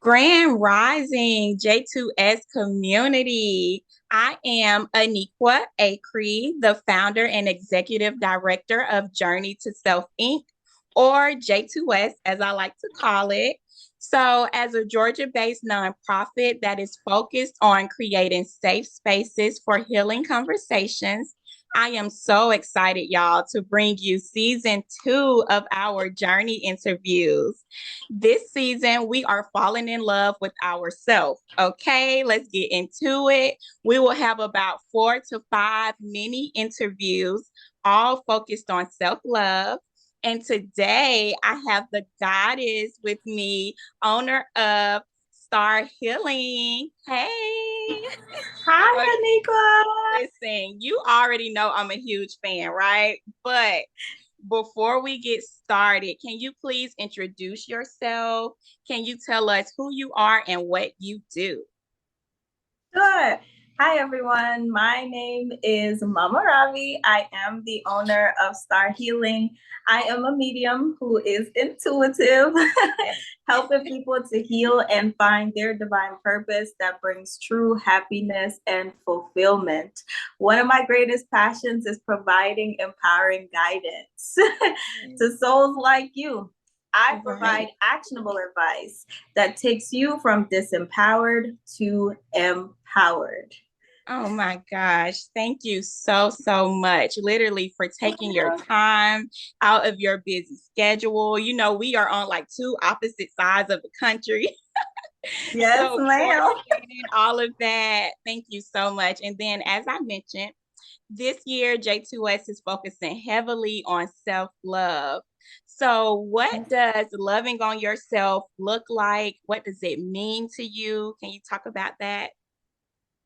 Grand Rising J2S community. I am Aniqua Acree, the founder and executive director of Journey to Self Inc., or J2S as I like to call it. So, as a Georgia based nonprofit that is focused on creating safe spaces for healing conversations, I am so excited, y'all, to bring you season 2 of our Journey interviews. This season, we are falling in love with ourselves. Okay, let's get into it. We will have about 4 to 5 mini interviews, all focused on self love. And today, I have the goddess with me, owner of Star Healing. Hey. Hi, So, Anika. listen, you already know I'm a huge fan, right? But before we get started, can you please introduce yourself? Can you tell us who you are and what you do? Sure. Hi, everyone. My name is Mama Ravi. I am the owner of Star Healing. I am a medium who is intuitive, helping people to heal and find their divine purpose that brings true happiness and fulfillment. One of my greatest passions is providing empowering guidance to souls like you. I provide Right. actionable advice that takes you from disempowered to empowered. Oh my gosh. Thank you so, so much, literally, for taking your time out of your busy schedule. You know, we are on like two opposite sides of the country. Yes, So, ma'am. coordinating all of that, thank you so much. And then, as I mentioned, this year, J2S is focusing heavily on self love. So, what does loving on yourself look like? What does it mean to you? Can you talk about that?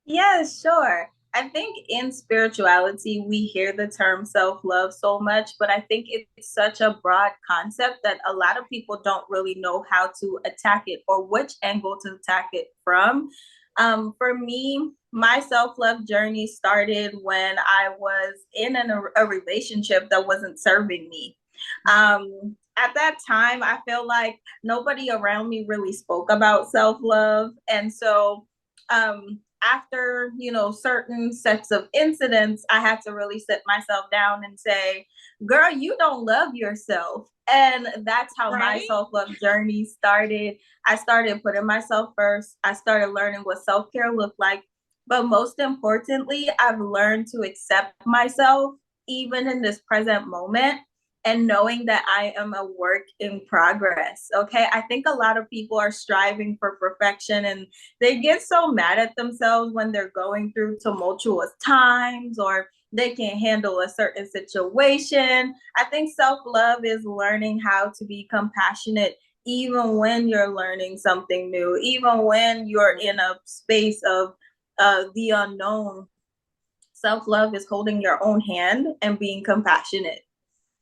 Yes, sure. I think in spirituality, we hear the term self love so much, but I think it's such a broad concept that a lot of people don't really know how to attack it or which angle to attack it from. For me, my self love journey started when I was in a relationship that wasn't serving me. At that time, I feel like nobody around me really spoke about self love. And so, after certain sets of incidents, I had to really sit myself down and say, girl, you don't love yourself. And that's how my Right? self-love journey started. I started putting myself first. I started learning what self-care looked like, but most importantly, I've learned to accept myself even in this present moment, and knowing that I am a work in progress. Okay. I think a lot of people are striving for perfection, and they get so mad at themselves when they're going through tumultuous times or they can't handle a certain situation. I think self love is learning how to be compassionate even when you're learning something new, even when you're in a space of the unknown. Self love is holding your own hand and being compassionate.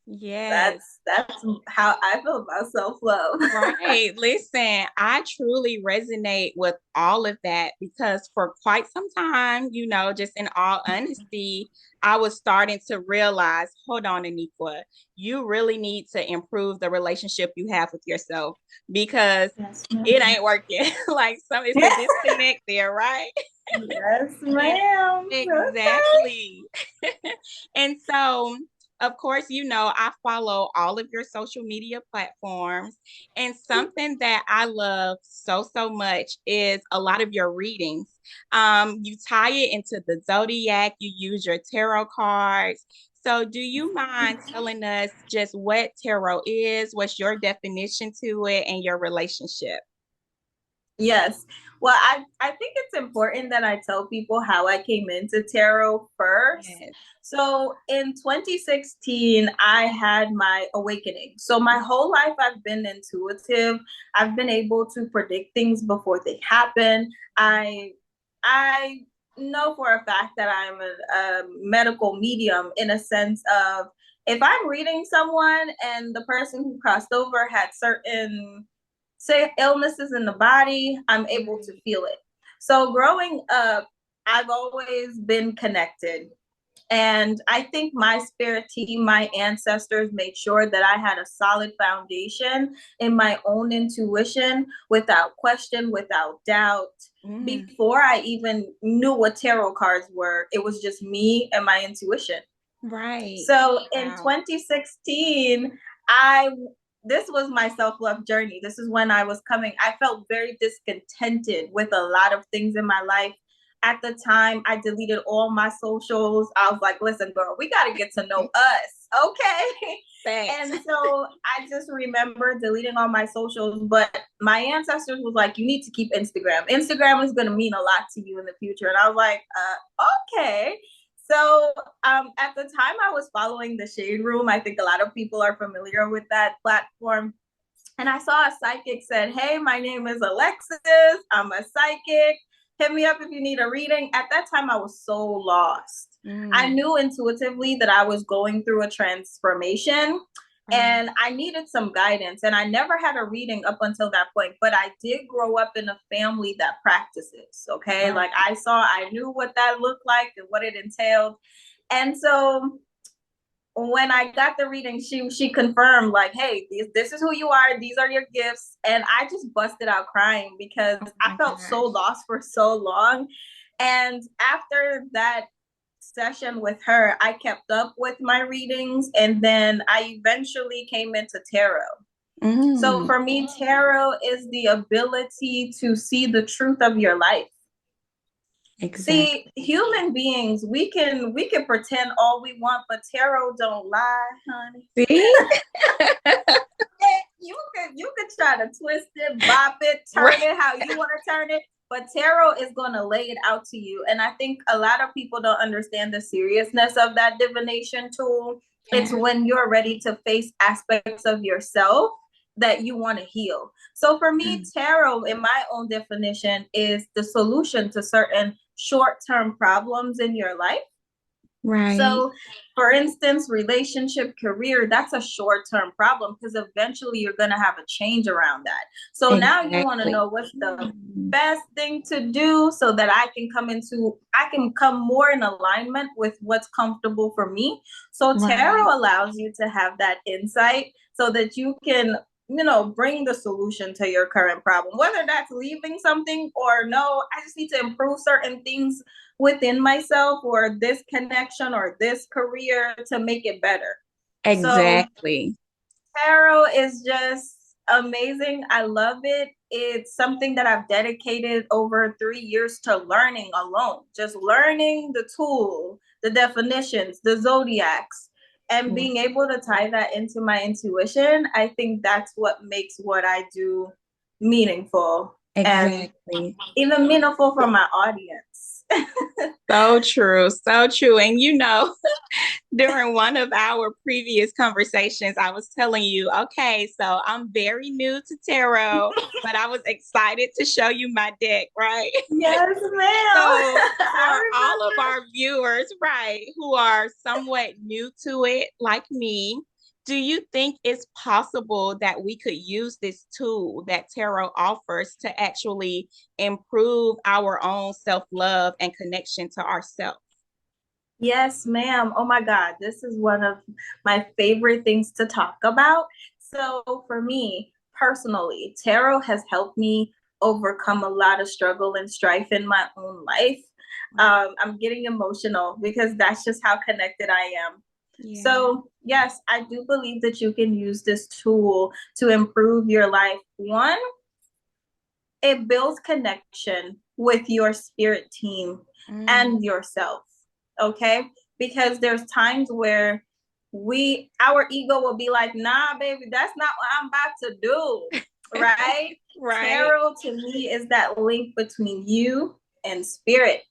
Yes. That's how I feel about self love. Right. Listen, I truly resonate with all of that because for quite some time, just in all honesty, I was starting to realize, hold on, Aniqua, you really need to improve the relationship you have with yourself because Yes, it ma'am. ain't working. Like it's a disconnect there, right? Yes, And ma'am. Okay. exactly. And so, of course, I follow all of your social media platforms. And something that I love so, so much is a lot of your readings. You tie it into the zodiac, you use your tarot cards. So, do you mind telling us just what tarot is, what's your definition to it, and your relationship? Yes. Well, I think it's important that I tell people how I came into tarot first. Yes. So in 2016, I had my awakening. So my whole life, I've been intuitive. I've been able to predict things before they happen. I know for a fact that I'm a medical medium in a sense of if I'm reading someone and the person who crossed over had certain say illnesses in the body, I'm able to Right. feel it. So growing up, I've always been connected. And I think my spirit team, my ancestors made sure that I had a solid foundation in my own intuition without question, without doubt. Mm, Before I even knew what tarot cards were, it was just me and my intuition. right. So in Wow. 2016, I this was my self-love journey. This is when I felt very discontented with a lot of things in my life. At the time, I deleted all my socials. I was like, listen, girl, we got to get to know us. Okay. Facts. And so I just remember deleting all my socials, but my ancestors was like, you need to keep Instagram. Instagram is going to mean a lot to you in the future. And I was like, okay. So at the time, I was following the Shade Room. I think a lot of people are familiar with that platform. And I saw a psychic said, hey, my name is Alexis. I'm a psychic. Hit me up if you need a reading. At that time, I was so lost. I Mm, knew intuitively that I was going through a transformation right. and I needed some guidance. And I never had a reading up until that point, but I did grow up in a family that practices. Okay. Right. Like I knew what that looked like and what it entailed. And so when I got the reading, she confirmed like, hey, this is who you are. These are your gifts. And I just busted out crying because Oh I my felt so gosh. lost for so long. And after that session with her, I kept up with my readings. And then I eventually came into tarot. So Mm, for me, tarot is the ability to see the truth of your life. See, exactly. human beings, we can pretend all we want, but tarot don't lie, honey. See? You could try to twist it, bop it, Right. turn it how you want to turn it, but tarot is going to lay it out to you. And I think a lot of people don't understand the seriousness of that divination tool. It's Yeah. when you're ready to face aspects of yourself that you want to heal. So for me, Mm, tarot, in my own definition, is the solution to certain short-term problems in your life. right. So, for instance, relationship, career, that's a short term problem because eventually you're going to have a change around that. So now you want to Exactly. know what's the Mm, best thing to do so that I can come more in alignment with what's comfortable for me. So right. tarot allows you to have that insight so that you can bring the solution to your current problem, whether that's leaving something or no, I just need to improve certain things within myself or this connection or this career to make it better. So Exactly. tarot is just amazing. I love it. It's something that I've dedicated over 3 years to learning alone, just learning the tool, the definitions, the zodiacs, and Mm, being able to tie that into my intuition. I think that's what makes what I do meaningful and exactly. even meaningful for my audience. So true. So true. And during one of our previous conversations, I was telling you, okay, so I'm very new to tarot, but I was excited to show you my deck, right? Yes, ma'am. So, for I all of remember. our viewers, right, who are somewhat new to it, like me, do you think it's possible that we could use this tool that tarot offers to actually improve our own self-love and connection to ourselves? Yes, ma'am. Oh my God, this is one of my favorite things to talk about. So, for me personally, tarot has helped me overcome a lot of struggle and strife in my own life. I'm getting emotional because that's just how connected I am. Yeah. So, yes, I do believe that you can use this tool to improve your life. One, it builds connection with your spirit team Mm, and yourself. Okay. Because there's times where our ego will be like, nah, baby, that's not what I'm about to do. Right. right. Tarot to me is that link between you and spirit,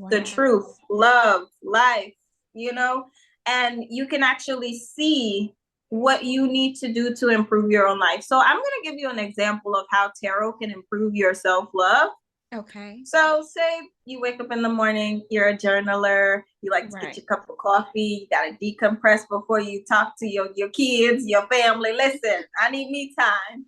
the Wow. truth, love, life, you know, and you can actually see what you need to do to improve your own life. So I'm going to give you an example of how tarot can improve your self-love. Okay. So say you wake up in the morning, you're a journaler, you like to get Right. your cup of coffee, you got to decompress before you talk to your kids, your family. Listen, I need me time.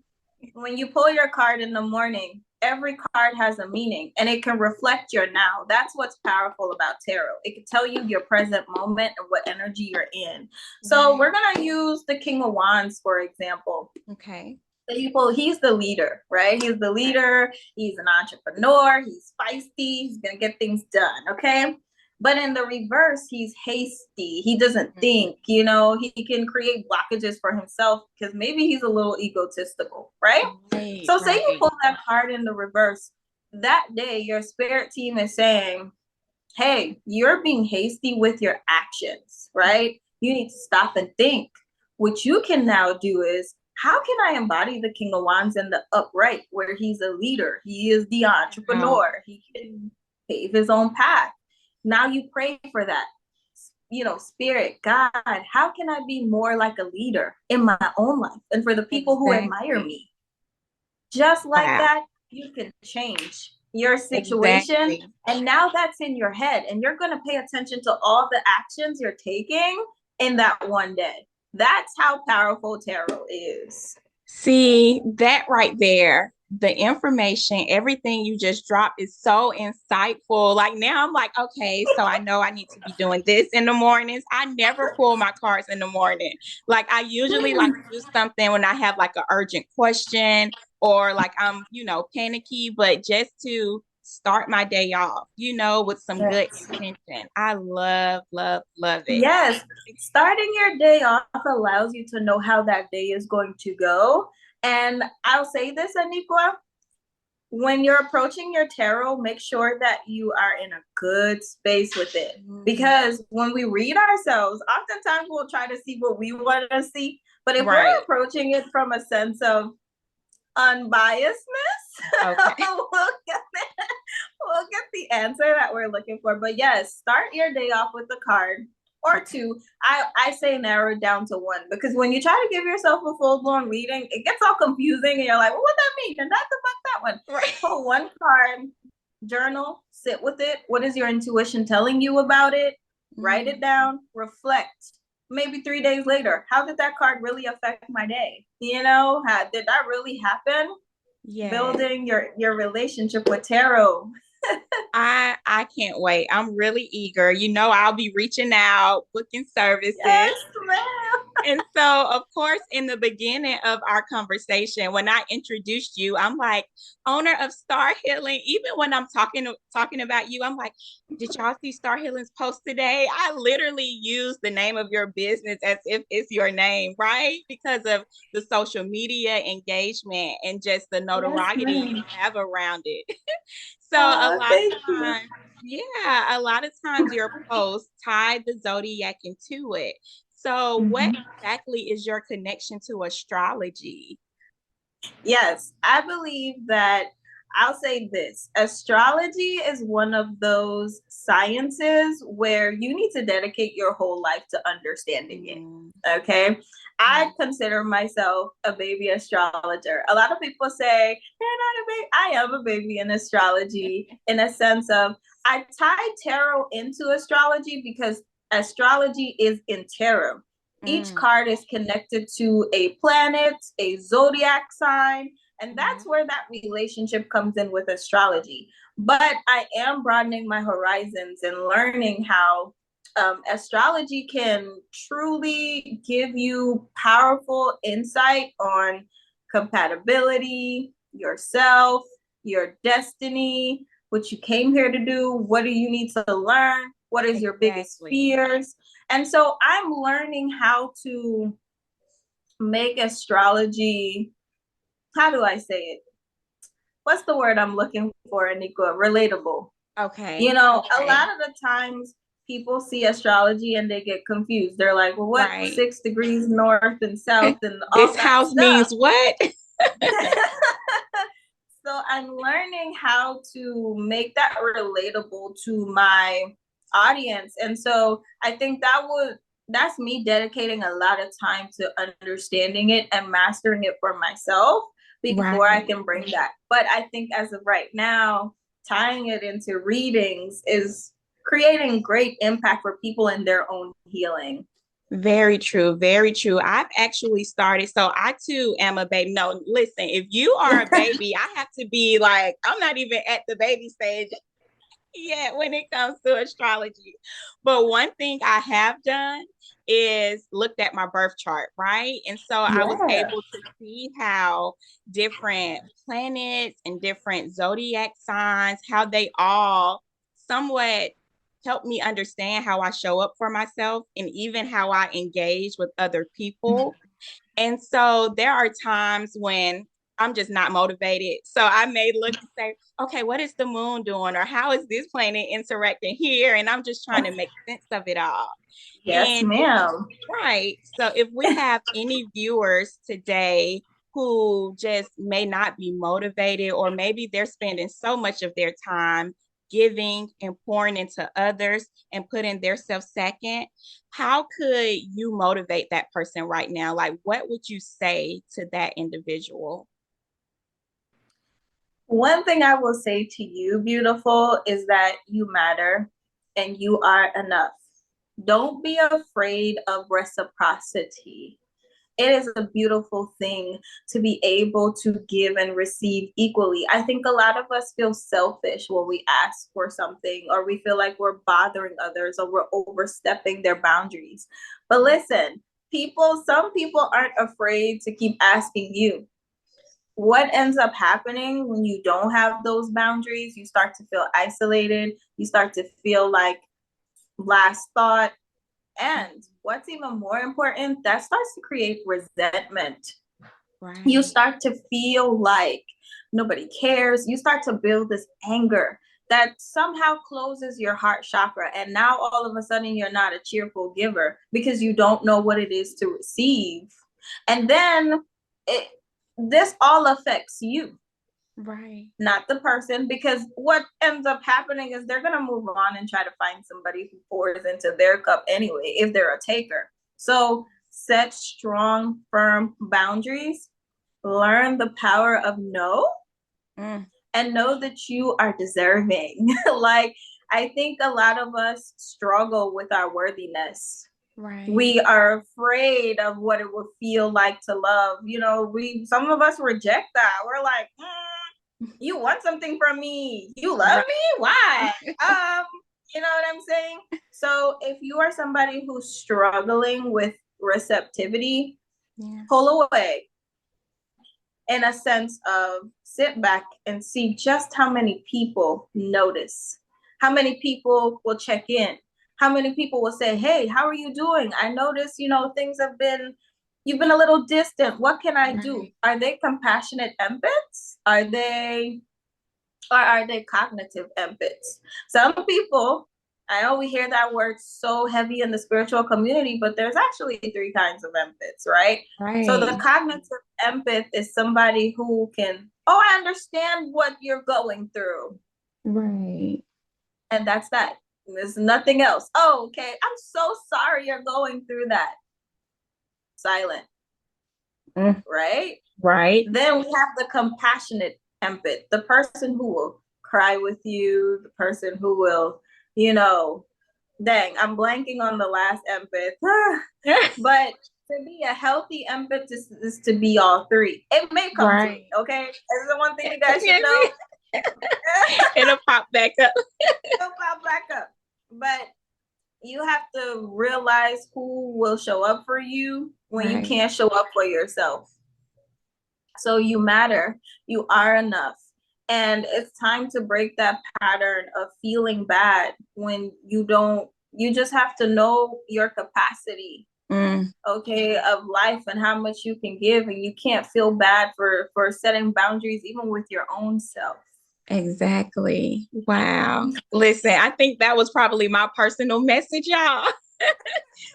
when you pull your card in the morning, every card has a meaning and it can reflect your now. That's what's powerful about tarot. It can tell you your present moment and what energy you're in. So we're going to use the King of Wands, for example. Okay. He's the leader, right? He's the leader. He's an entrepreneur. He's feisty. He's going to get things done. Okay. But in the reverse, he's hasty. He doesn't think, he can create blockages for himself because maybe he's a little egotistical, right? Right, So say you right. pull that card in the reverse. That day, your spirit team is saying, hey, you're being hasty with your actions, right? You need to stop and think. What you can now do is, how can I embody the King of Wands in the upright, where he's a leader? He is the entrepreneur. He can pave his own path. Now you pray for that. Spirit, God, how can I be more like a leader in my own life and for the people who admire me? Just like Wow. that, you can change your situation. Exactly. And now that's in your head, and you're going to pay attention to all the actions you're taking in that one day. That's how powerful tarot is. See, that right there, the information, everything you just dropped is so insightful. Like now I'm like, okay, so I know I need to be doing this in the mornings. I never pull my cards in the morning. Like I usually like do something when I have like an urgent question or like I'm, panicky, but just to start my day off, with some good Yes. intention. I love, love, love it. Yes. Starting your day off allows you to know how that day is going to go. And I'll say this, Aniqua, when you're approaching your tarot, make sure that you are in a good space with it. Because when we read ourselves, oftentimes we'll try to see what we want to see. But if we're Right. approaching it from a sense of unbiasedness, Okay. we'll get the answer that we're looking for. But yes, start your day off with a card or two. I say narrow it down to one, because when you try to give yourself a full-blown reading, it gets all confusing and you're like, well, what that mean? And that's the fuck that one. Right. Pull one card, journal, sit with it. What is your intuition telling you about it? Write it down, reflect. Maybe 3 days later, how did that card really affect my day? Did that really happen? Yeah. Building your relationship with tarot. I can't wait. I'm really eager. I'll be reaching out, booking services. Yes, ma'am. And so, of course, in the beginning of our conversation, when I introduced you, I'm like, owner of Star Healing. Even when I'm talking about you, I'm like, did y'all see Star Healing's post today? I literally use the name of your business as if it's your name, right? Because of the social media engagement and just the Yes, notoriety you ma'am. have around it. So a Oh, lot of thank you. times, yeah, a lot of times your posts tie the zodiac into it. So what Mhm. exactly is your connection to astrology? Yes, I believe that. I'll say this: astrology is one of those sciences where you need to dedicate your whole life to understanding it. Mm, Okay. I mm, consider myself a baby astrologer. A lot of people say, you're not a baby. I am a baby in astrology, in a sense of I tie tarot into astrology because astrology is in tarot. Each mm, card is connected to a planet, a zodiac sign, and that's mhm. where that relationship comes in with astrology. But I am broadening my horizons and learning how astrology can truly give you powerful insight on compatibility, yourself, your destiny, what you came here to do, what do you need to learn, what is your biggest Exactly. fears. And so I'm learning how to make astrology, how do I say it? What's the word I'm looking for, Anika? Relatable. Okay. A Okay. lot of the times people see astrology and they get confused. They're like, well, what Right. 6 degrees north and south and This all that house means stuff. what? So I'm learning how to make that relatable to my audience. And so I think that's me dedicating a lot of time to understanding it and mastering it for myself before I Right. can bring that. But I think as of right now, tying it into readings is creating great impact for people in their own healing. Very true. Very true. I've actually started. So I too am a baby. No, listen, if you are a baby, I have to be like, I'm not even at the baby stage yet when it comes to astrology. But one thing I have done is looked at my birth chart, right? And so I was Yeah. able to see how different planets and different zodiac signs, how they all somewhat help me understand how I show up for myself and even how I engage with other people. And so there are times when I'm just not motivated. So I may look and say, okay, what is the moon doing? Or how is this planet interacting here? And I'm just trying to make sense of it all. Yes, And if, ma'am. right. So if we have any viewers today who just may not be motivated, or maybe they're spending so much of their time giving and pouring into others and putting their self second, how could you motivate that person right now? Like, what would you say to that individual? One thing I will say to you, beautiful, is that you matter and you are enough. Don't be afraid of reciprocity. It is a beautiful thing to be able to give and receive equally. I think a lot of us feel selfish when we ask for something, or we feel like we're bothering others, or we're overstepping their boundaries. But listen, some people aren't afraid to keep asking you. What ends up happening when you don't have those boundaries? You start to feel isolated. You start to feel like last thought. And what's even more important, that starts to create resentment. You Right, start to feel like nobody cares. You start to build this anger that somehow closes your heart chakra. And now all of a sudden, you're not a cheerful giver because you don't know what it is to receive. And then it, this all affects you, right, not the person, because what ends up happening is they're going to move on and try to find somebody who pours into their cup anyway if they're a taker. So set strong, firm boundaries, learn the power of no, mm, and know that you are deserving. Like, I think a lot of us struggle with our worthiness. right, We are afraid of what it would feel like to love. Some of us reject that. We're like, you want something from me? You love right. me? Why? Um, you know what I'm saying? So if you are somebody who's struggling with receptivity, Yeah, pull away, in a sense of sit back and see just how many people notice, how many people will check in, how many people will say, hey, how are you doing? I notice, things you've been a little distant. What can I do? right, Are they compassionate empaths? Or are they cognitive empaths? Some people, I know we hear that word so heavy in the spiritual community, but there's actually three kinds of empaths, right? So the right, cognitive empath is somebody who can, oh, I understand what you're going through. right. And that's that. There's nothing else. Oh, okay. I'm so sorry you're going through that. Silent, Mm, right? right. Then we have the compassionate empath, the person who will cry with you, the person who will, you know, dang, I'm blanking on the last empath. But to be a healthy empath is to be all three. It may come to me, Right. okay? That's the one thing you guys should Yes, know. it'll pop back up. It'll pop back up. But you have to realize who will show up for you when you Right. can't show up for yourself. So you matter, you are enough. And it's time to break that pattern of feeling bad when you don't, you just have to know your capacity, Mm, okay, of life and how much you can give. And you can't feel bad for setting boundaries, even with your own self. exactly. Wow. Listen, I think that was probably my personal message, y'all.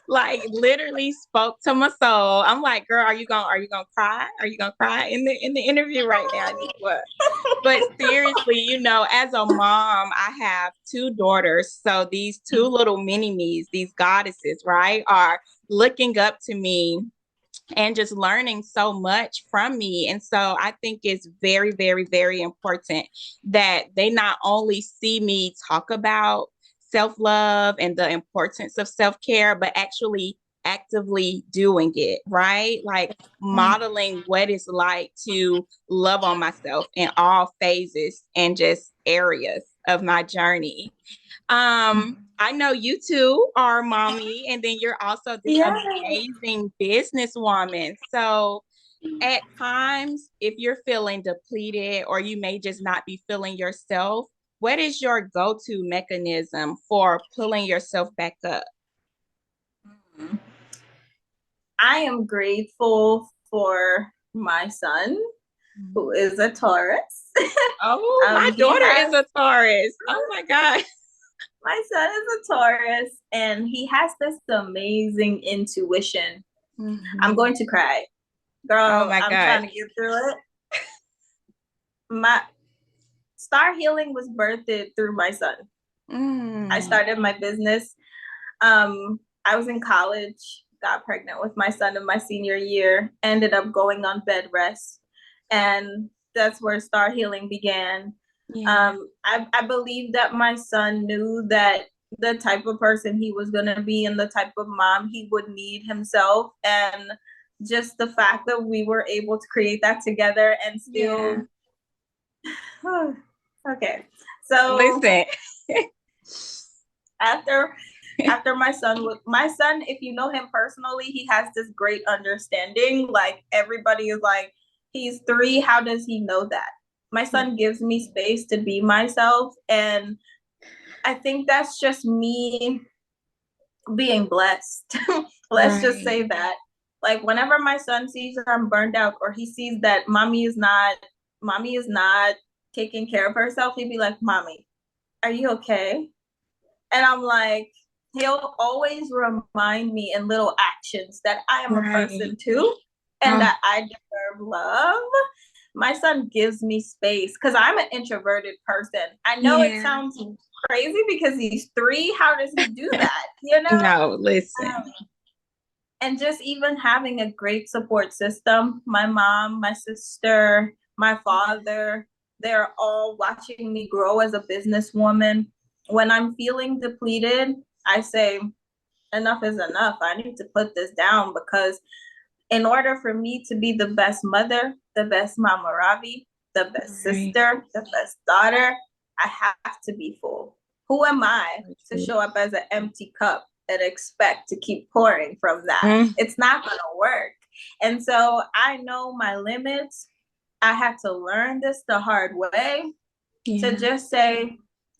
Like literally spoke to my soul. I'm like, girl, are you gonna cry? Are you gonna cry in the interview right now? What? But seriously, as a mom, I have two daughters. So these two little mini me's, these goddesses, right, are looking up to me and just learning so much from me. And so I think it's very, very, very important that they not only see me talk about self love and the importance of self care, but actually actively doing it, right? Like modeling what it's like to love on myself in all phases and just areas of my journey. I know you two are mommy, and then you're also this Yeah. amazing businesswoman. So at times, if you're feeling depleted or you may just not be feeling yourself, what is your go-to mechanism for pulling yourself back up? I am grateful for my son, who is a Taurus. Oh, my He daughter is has a Taurus. Oh my God. my son is a Taurus, and he has this amazing intuition. I'm Mhm. going to cry, Oh girl. my I'm God. trying to get through it. My Star Healing was birthed through my son. I Mm. started my business. I was in college, got pregnant with my son in my senior year, ended up going on bed rest, and that's where Star Healing began. Yeah. I believe that my son knew that the type of person he was going to be and the type of mom he would need himself. And just the fact that we were able to create that together and Yeah. still, okay. So Listen. after my son, if you know him personally, he has this great understanding. Like everybody is like, he's 3, how does he know that? My son gives me space to be myself, and I think that's just me being blessed. Let's just Right. say that. Like whenever my son sees that I'm burned out, or he sees that mommy is not taking care of herself, he'd be like, "Mommy, are you okay?" And I'm like, he'll always remind me in little actions that I am a Right. person too, and Oh, that I deserve love. My son gives me space because I'm an introverted person. I know it yeah. sounds crazy because he's 3. How does he do that? No, listen. And just even having a great support system. My mom, my sister, my father, they're all watching me grow as a businesswoman. When I'm feeling depleted, I say, enough is enough. I need to put this down, because in order for me to be the best mother, the best Mama Ravi, the best Right. sister, the best daughter, I have to be full. Who am I to Mm. show up as an empty cup and expect to keep pouring from that? It's not going to work. And so I know my limits. I had to learn this the hard way, to Yeah. just say,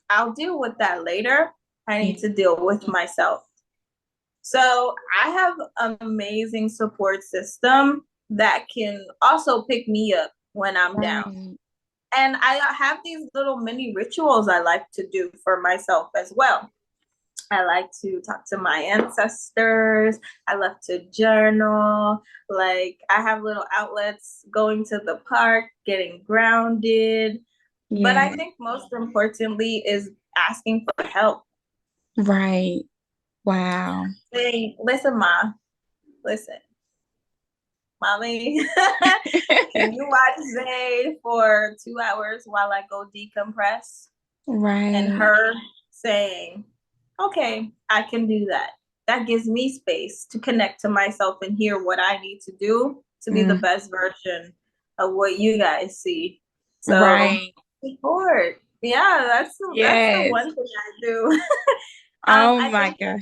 I'll deal with that later. I Yeah. need to deal with myself. So I have an amazing support system that can also pick me up when I'm down. Right. And I have these little mini rituals I like to do for myself as well. I like to talk to my ancestors. I love to journal. Like, I have little outlets, going to the park, getting grounded. But I Yeah. think most importantly is asking for help. Right. Wow. Saying, listen, Ma, listen, Mommy, can you watch Zay for 2 hours while I go decompress? And Right. her saying, okay, I can do that. That gives me space to connect to myself and hear what I need to do to be the Mm. best version of what you guys see. So Right. support. Yeah, that's the Yes. one thing I do. Oh I my think, God.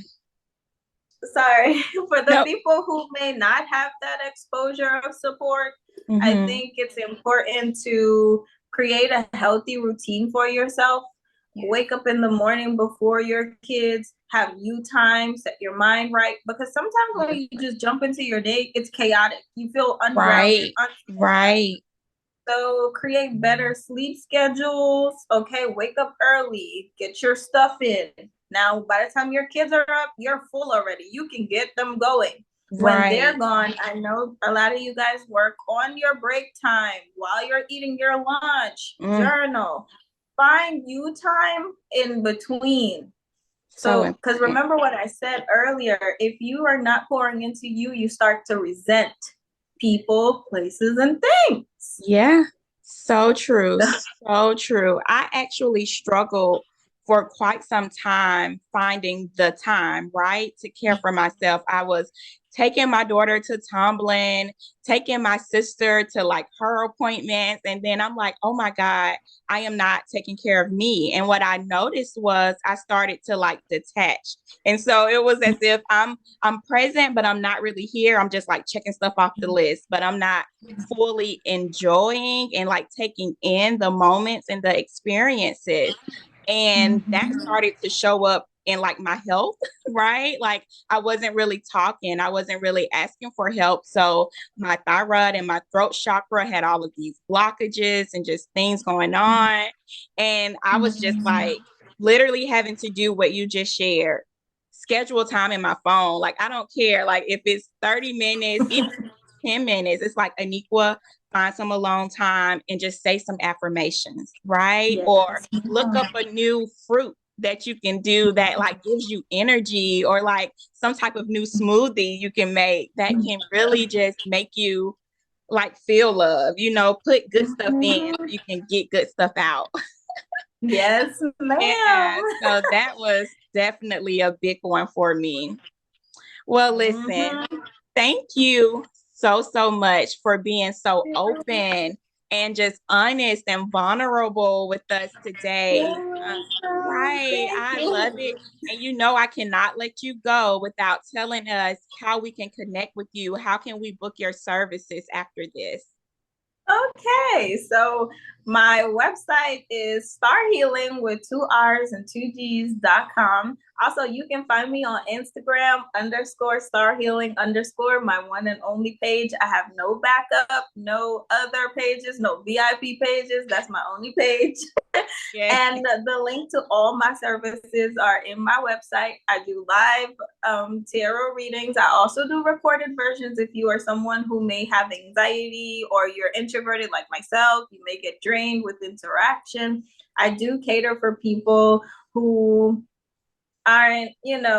sorry, for the Nope. people who may not have that exposure of support, I Mm-hmm. think it's important to create a healthy routine for yourself. Yeah. Wake up in the morning before your kids, have you time, set your mind right, because sometimes when you just jump into your day, it's chaotic. You feel ungrounded. Right. Right. So create better sleep schedules. Okay, wake up early, get your stuff in. Now, by the time your kids are up, you're full already. You can get them going. When they're Right. gone, I know a lot of you guys work on your break time while you're eating your lunch, Mm. journal, find you time in between. So So, because important. remember what I said earlier, if you are not pouring into you, you start to resent people, places, and things. Yeah. So true. So true. I actually struggled for quite some time finding the time, right, to care for myself. I was taking my daughter to tumbling, taking my sister to like her appointments. And then I'm like, oh my God, I am not taking care of me. And what I noticed was I started to like detach. And so it was as if I'm present, but I'm not really here. I'm just like checking stuff off the list, but I'm not fully enjoying and like taking in the moments and the experiences. And that Mhm. started to show up in like my health, right? Like I wasn't really talking, I wasn't really asking for help. So my thyroid and my throat chakra had all of these blockages and just things going on. And I was just Mhm. like literally having to do what you just shared, schedule time in my phone. Like I don't care. Like if it's 30 minutes, even 10 minutes, it's like Aniqua, find some alone time and just say some affirmations, right? Or Yes, look up ma'am. a new fruit that you can do that like gives you energy, or like some type of new smoothie you can make that can really just make you like feel love, put good stuff in so Mhm. you can get good stuff out. Yes, ma'am. Yeah, so that was definitely a big one for me. Well, listen, Mhm. thank you so, so much for being so open and just honest and vulnerable with us today. You're welcome. Right. Thank I love it. you. And I cannot let you go without telling us how we can connect with you. How can we book your services after this? Okay, so my website is Star Healing with two R's and two G's.com. Also, you can find me on Instagram _Star Healing _ my one and only page. I have no backup, no other pages, no VIP pages. That's my only page. Yeah. And the link to all my services are in my website. I do live tarot readings. I also do recorded versions if you are someone who may have anxiety or you're introverted like myself. You may get drained with interaction. I do cater for people who aren't, Right.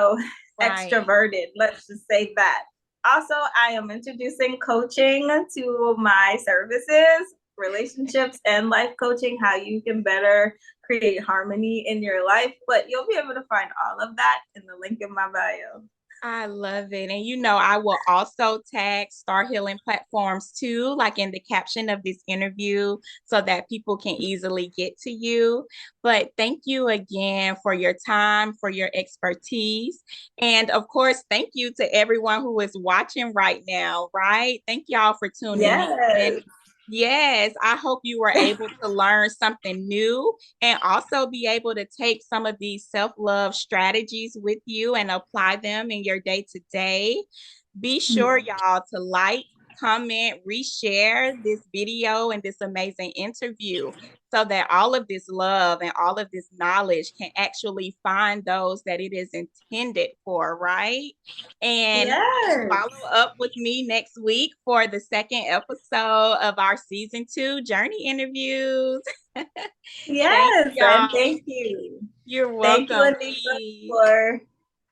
extroverted. Let's just say that. Also, I am introducing coaching to my services, relationships and life coaching, how you can better create harmony in your life. But you'll be able to find all of that in the link in my bio. I love it. And I will also tag Star Healing platforms too, like in the caption of this interview, so that people can easily get to you. But thank you again for your time, for your expertise. And of course, thank you to everyone who is watching right now, right? Thank y'all for tuning in. Yes. Yes, I hope you were able to learn something new and also be able to take some of these self-love strategies with you and apply them in your day to day. Be sure, y'all, to like, comment, reshare this video and this amazing interview so that all of this love and all of this knowledge can actually find those that it is intended for, right? And Yes. follow up with me next week for the second episode of our season 2 journey interviews. Thank Yes. you, And y'all. thank you. You're Thank you, welcome, Anika, B. for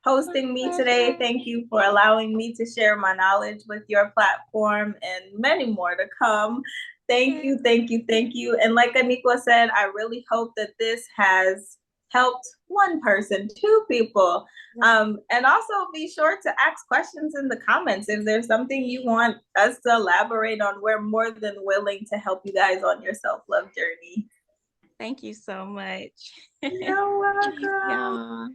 My hosting me today. pleasure. Thank you for allowing me to share my knowledge with your platform and many more to come. Thank Yeah. you, thank you, thank you. And like Anika said, I really hope that this has helped one person, two people. Right. And also be sure to ask questions in the comments. If there's something you want us to elaborate on, we're more than willing to help you guys on your self-love journey. Thank you so much. You're Peace, welcome. y'all.